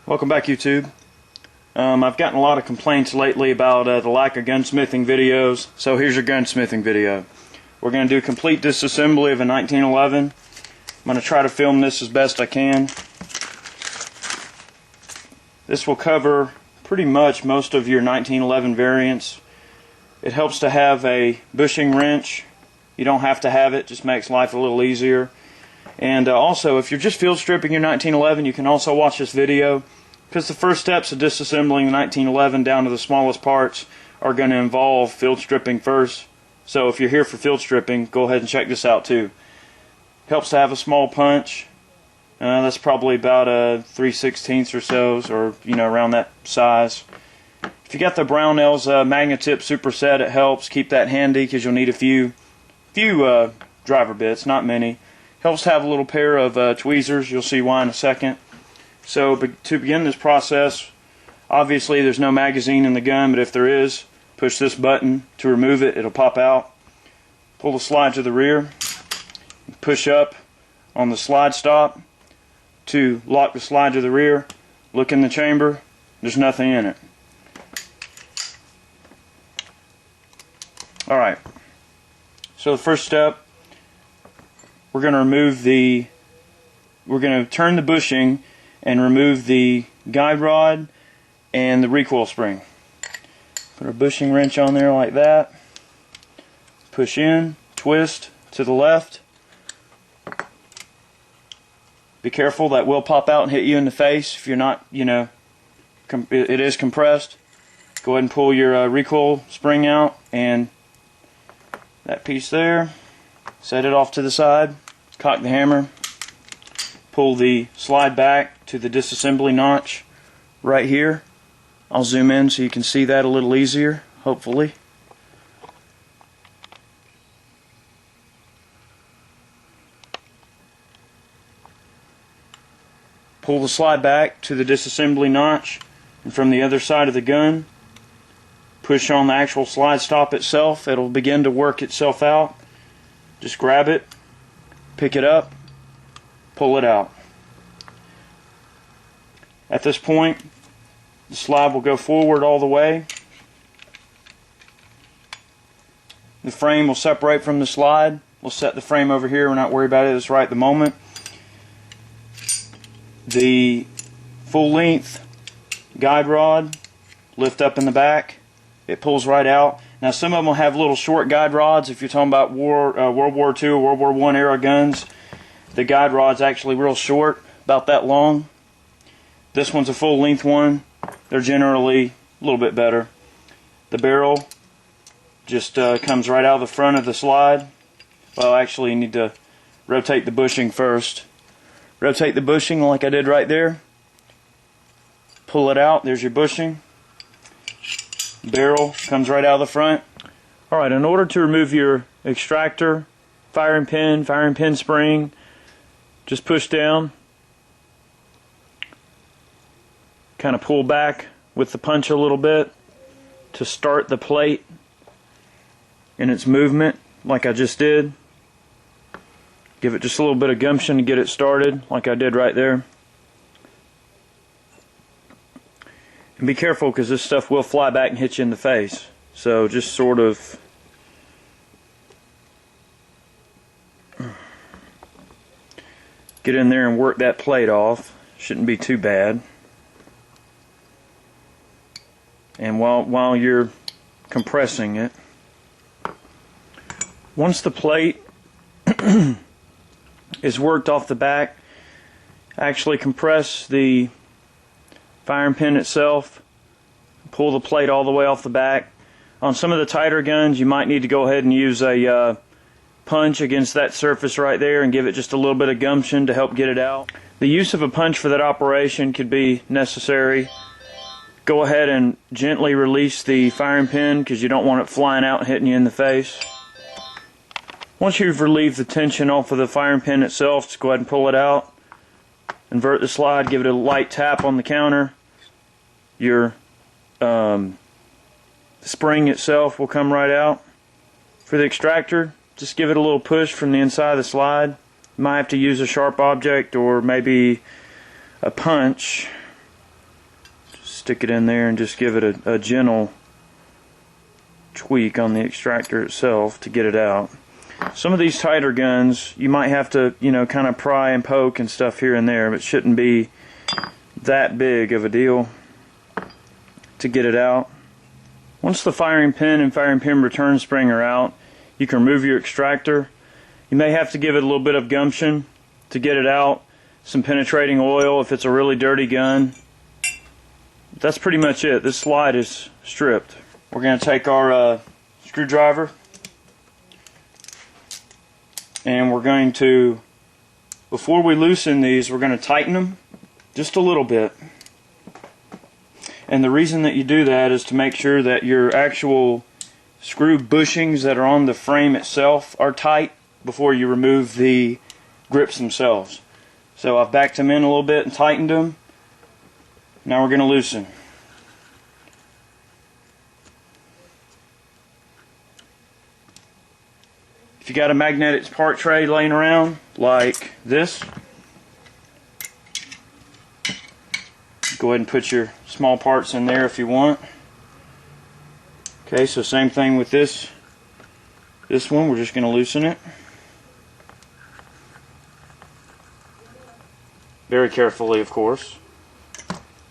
Welcome back, YouTube. I've gotten a lot of complaints lately about the lack of gunsmithing videos, so here's your gunsmithing video. We're going to do a complete disassembly of a 1911. I'm going to try to film this as best I can. This will cover pretty much most of your 1911 variants. It helps to have a bushing wrench. You don't have to have it, just makes life a little easier. And also, if you're just field stripping your 1911, you can also watch this video, because the first steps of disassembling the 1911 down to the smallest parts are going to involve field stripping first. So if you're here for field stripping, go ahead and check this out too. Helps to have a small punch. That's probably about a 3/16 or so, or around that size. If you got the Brownell's Magnatip Superset, it helps. Keep that handy because you'll need a few driver bits, not many. Helps to have a little pair of tweezers. You'll see why in a second. So to begin this process, obviously there's no magazine in the gun, but if there is, push this button to remove it. It'll pop out. Pull the slide to the rear. Push up on the slide stop to lock the slide to the rear. Look in the chamber. There's nothing in it. Alright. So the first step, we're going to turn the bushing and remove the guide rod and the recoil spring. Put our bushing wrench on there like that. Push in, twist to the left. Be careful, that will pop out and hit you in the face if you're not, it is compressed. Go ahead and pull your recoil spring out, and that piece there, set it off to the side. Cock the hammer. Pull the slide back to the disassembly notch right here. I'll zoom in so you can see that a little easier, hopefully. Pull the slide back to the disassembly notch, and from the other side of the gun, push on the actual slide stop itself. It'll begin to work itself out. Just grab it, pick it up, pull it out. At this point, the slide will go forward all the way. The frame will separate from the slide. We'll set the frame over here. We're not worried about it. It's right at the moment. The full length guide rod, lift up in the back. It pulls right out. Now some of them will have little short guide rods. If you're talking about World War II or World War I era guns, the guide rod's actually real short, about that long. This one's a full length one. They're generally a little bit better. The barrel just comes right out of the front of the slide. Well, actually you need to rotate the bushing first. Rotate the bushing like I did right there. Pull it out. There's your bushing. Barrel comes right out of the front. Alright, in order to remove your extractor, firing pin spring, just push down. Kind of pull back with the punch a little bit to start the plate in its movement, like I just did. Give it just a little bit of gumption to get it started, like I did right there. And be careful, because this stuff will fly back and hit you in the face. So just sort of get in there and work that plate off. Shouldn't be too bad. And while you're compressing it, once the plate is worked off the back, actually compress the firing pin itself, pull the plate all the way off the back. On some of the tighter guns, you might need to go ahead and use a punch against that surface right there and give it just a little bit of gumption to help get it out. The use of a punch for that operation could be necessary. Go ahead and gently release the firing pin, because you don't want it flying out and hitting you in the face. Once you've relieved the tension off of the firing pin itself, just go ahead and pull it out. Invert the slide, give it a light tap on the counter. Your spring itself will come right out. For the extractor, just give it a little push from the inside of the slide. You might have to use a sharp object or maybe a punch stick it in there and just give it a gentle tweak on the extractor itself to get it out. Some of these tighter guns, you might have to, you know, kind of pry and poke and stuff here and there, but it shouldn't be that big of a deal to get it out. Once the firing pin and firing pin return spring are out, you can remove your extractor. You may have to give it a little bit of gumption to get it out, some penetrating oil if it's a really dirty gun. That's pretty much it. This slide is stripped. We're going to take our screwdriver and we're going to, before we loosen these, we're going to tighten them just a little bit. And the reason that you do that is to make sure that your actual screw bushings that are on the frame itself are tight before you remove the grips themselves. So I've backed them in a little bit and tightened them. Now we're going to loosen. If you got a magnetic part tray laying around like this, go ahead and put your small parts in there if you want. Okay, so same thing with this one, we're just going to loosen it. Very carefully, of course.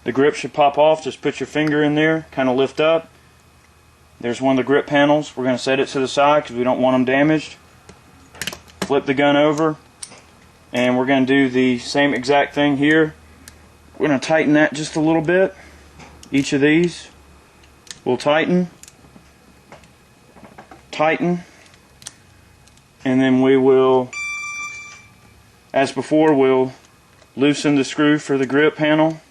The grip should pop off, just put your finger in there, kind of lift up. There's one of the grip panels. We're going to set it to the side because we don't want them damaged. Flip the gun over, and we're going to do the same exact thing here. We're going to tighten that just a little bit. Each of these will tighten, and then we will, as before, we'll loosen the screw for the grip panel.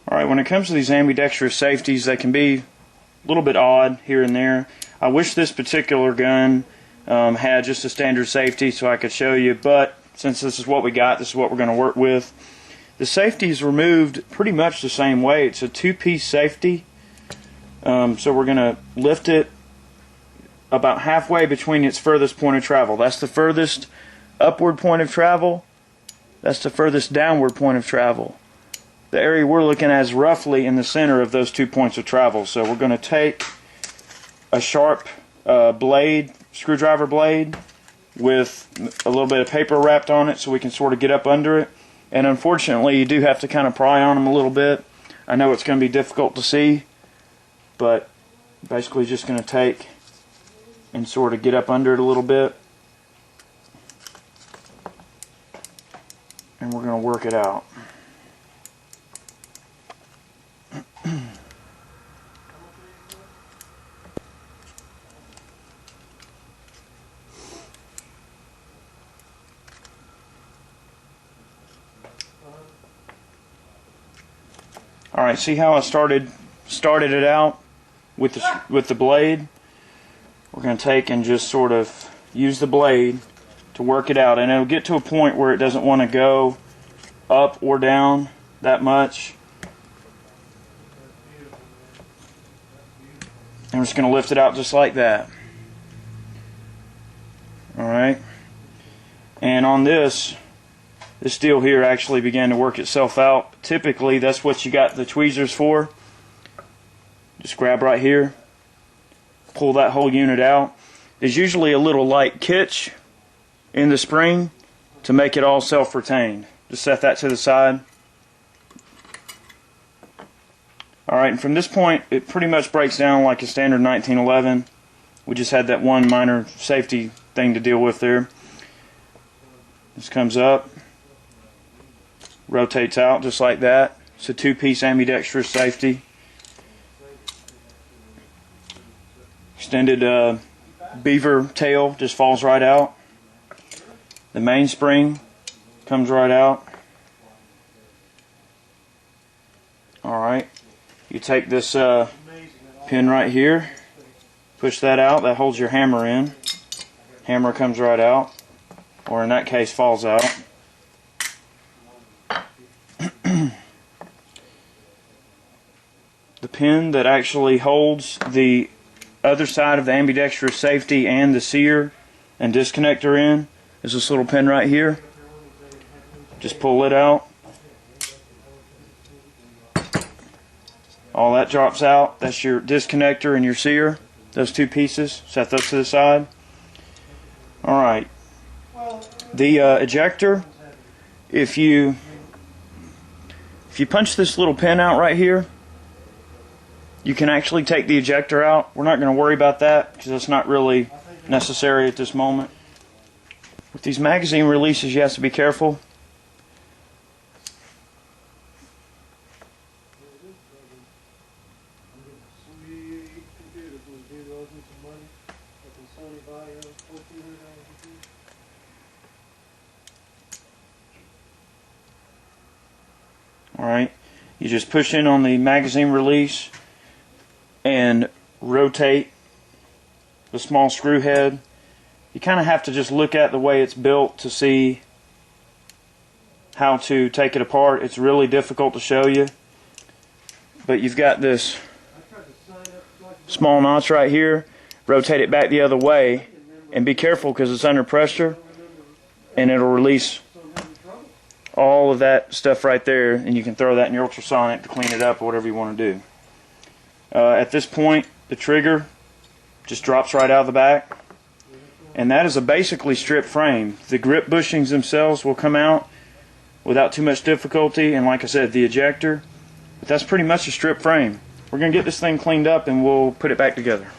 Alright, when it comes to these ambidextrous safeties, they can be a little bit odd here and there. I wish this particular gun had just a standard safety so I could show you, but since this is what we got, this is what we're going to work with. The safety is removed pretty much the same way. It's a two-piece safety. So we're going to lift it about halfway between its furthest point of travel. That's the furthest upward point of travel. That's the furthest downward point of travel. The area we're looking at is roughly in the center of those 2 points of travel. So we're going to take a sharp blade, screwdriver blade, with a little bit of paper wrapped on it so we can sort of get up under it. And unfortunately, you do have to kind of pry on them a little bit. I know it's going to be difficult to see, but basically just going to take and sort of get up under it a little bit. And we're going to work it out. Alright, see how I started it out with the blade? We're going to take and just sort of use the blade to work it out, and it'll get to a point where it doesn't want to go up or down that much. And we're just going to lift it out just like that. Alright, and on this steel here actually began to work itself out. Typically, that's what you got the tweezers for. Just grab right here, pull that whole unit out. There's usually a little light catch in the spring to make it all self-retained. Just set that to the side. Alright, and from this point, it pretty much breaks down like a standard 1911. We just had that one minor safety thing to deal with there. This comes up, rotates out just like that. It's a two-piece ambidextrous safety. Extended beaver tail just falls right out. The mainspring comes right out. Alright, you take this pin right here, push that out, that holds your hammer in. Hammer comes right out, or in that case falls out. The pin that actually holds the other side of the ambidextrous safety and the sear and disconnector in is this little pin right here. Just pull it out, All that drops out. That's your disconnector and your sear. Those two pieces. Set those to the side. Alright. The ejector, if you punch this little pin out right here, you can actually take the ejector out. We're not going to worry about that because it's not really necessary at this moment. With these magazine releases, you have to be careful. Alright, you just push in on the magazine release and rotate the small screw head. You kind of have to just look at the way it's built to see how to take it apart. It's really difficult to show you, but you've got this small notch right here. Rotate it back the other way and be careful because it's under pressure and it'll release all of that stuff right there, and you can throw that in your ultrasonic to clean it up or whatever you want to do. At this point, the trigger just drops right out of the back, and that is a basically stripped frame. The grip bushings themselves will come out without too much difficulty, and like I said, the ejector, but that's pretty much a stripped frame. We're going to get this thing cleaned up and we'll put it back together.